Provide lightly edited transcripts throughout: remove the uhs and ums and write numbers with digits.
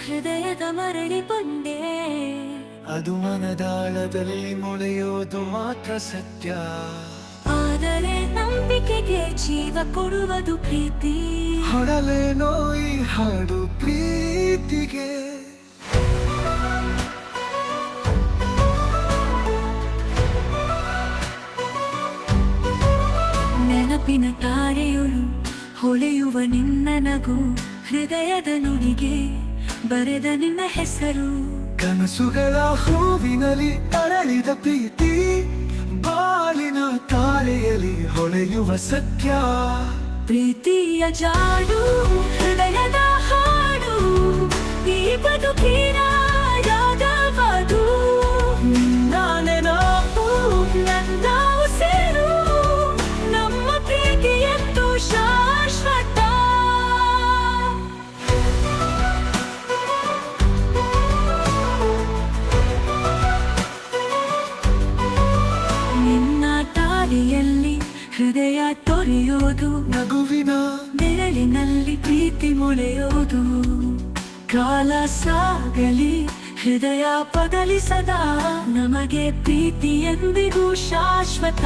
ಹೃದಯದ ಮರಳಿ ಬಂದೆ. ಅದು ಮನದಾಳದಲ್ಲಿ ಮೊಳೆಯೋದು ಮಾತ್ರ ಸತ್ಯ. ಆದರೆ ನಂಬಿಕೆಗೆ ಜೀವ ಕೊಡುವುದು ಪ್ರೀತಿ. ಹೊಡಲೇನೋ ಈ ಹಾಡು ಪ್ರೀತಿಗೆ. ನೆನಪಿನ ತಾರೆಯೊಳು ಹೊಳೆಯುವ ನಿನ್ನ ನಗು, ಹೃದಯದ ನುಡಿಗೆ ಬರೆದ ನಿನ್ನ ಹೆಸರು. ಕನಸುಗಳ ಹೂವಿನಲ್ಲಿ ಅರಳಿದ ಪ್ರೀತಿ, ಬಾಳಿನ ತಾರೆಯಲ್ಲಿ ಹೊಳೆಯುವ ಸತ್ಯ. ಪ್ರೀತಿಯ ಜಾಡು, ಹೃದಯದ ಹಾಡು, ಈ ಬದುಕಿನ ರಾಗವದು. ನಿನ್ನ ನೆನಪು ನನ್ನ ಉಸಿರು, ನಮ್ಮ ಪ್ರೀತಿಯಂತೂ ಶಾಶ್ವತ. ನಿನ್ನ ತಾರೆಯಲ್ಲಿ ಹೃದಯ ತೊರೆಯೋದು, ನಗುವಿನ ನೆರಳಿನಲ್ಲಿ ಪ್ರೀತಿ ಮೊಳೆಯೋದು. ಕಾಲ ಸಾಗಲಿ ಹೃದಯ ಬದಲಿಸದ, ನಮಗೆ ಪ್ರೀತಿ ಎಂದಿಗೂ ಶಾಶ್ವತ.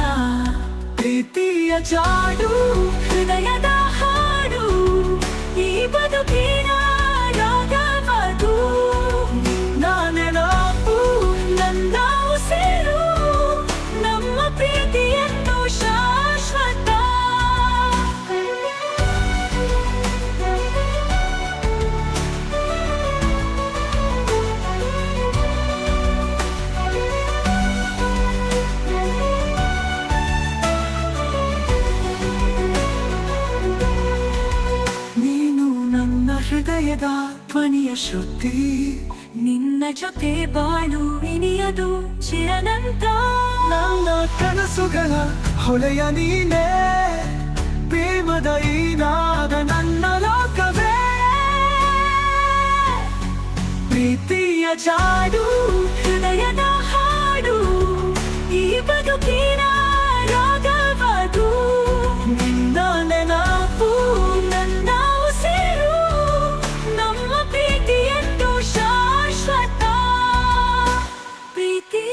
ಪ್ರೀತಿಯ ಜಾಡು, ಹೃದಯದ ಹಾಡು, ಈ ಬದುಕಿನ ರಾಗವದು. ನಿನ್ನ ನೆನಪು ನನ್ನ ಉಸಿರು, ನಮ್ಮ ಪ್ರೀತಿಯಂತೂ ಶಾಶ್ವತ. ನೀನು ನನ್ನ ಹೃದಯದ ಧ್ವನಿಯ ಶ್ರುತಿ. ನಿನ್ನ ಜೊತೆ ಬಾಳು ಇನಿಯದು ಚಿರನಂತ. ನನ್ನ ಕನಸುಗಳ ಹೊಳೆಯ ನೀನೇ, ಪ್ರೇಮದ ಈ ನಾದ ನನ್ನ ಲೋಕವೇ. ಪ್ರೀತಿಯ ಜಾಡು, ಹೃದಯದ ಹಾಡು, ಈ ಬದುಕಿನ ರಾಗವದು. ನಿನ್ನ ನೆನಪು ನನ್ನ ಉಸಿರು, ನಮ್ಮ ಪ್ರೀತಿಯಂತೂ ಶಾಶ್ವತ. ಪ್ರೀತಿ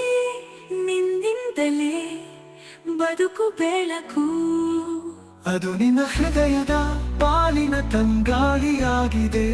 ನಿನ್ನಿಂದಲೇ ಬದುಕು ಬೆಳಕು. ಅದು ನಿನ್ನ ಹೃದಯದ ಪಾಲಿನ ತಂಗಾಳಿಯಾಗಿದೆ.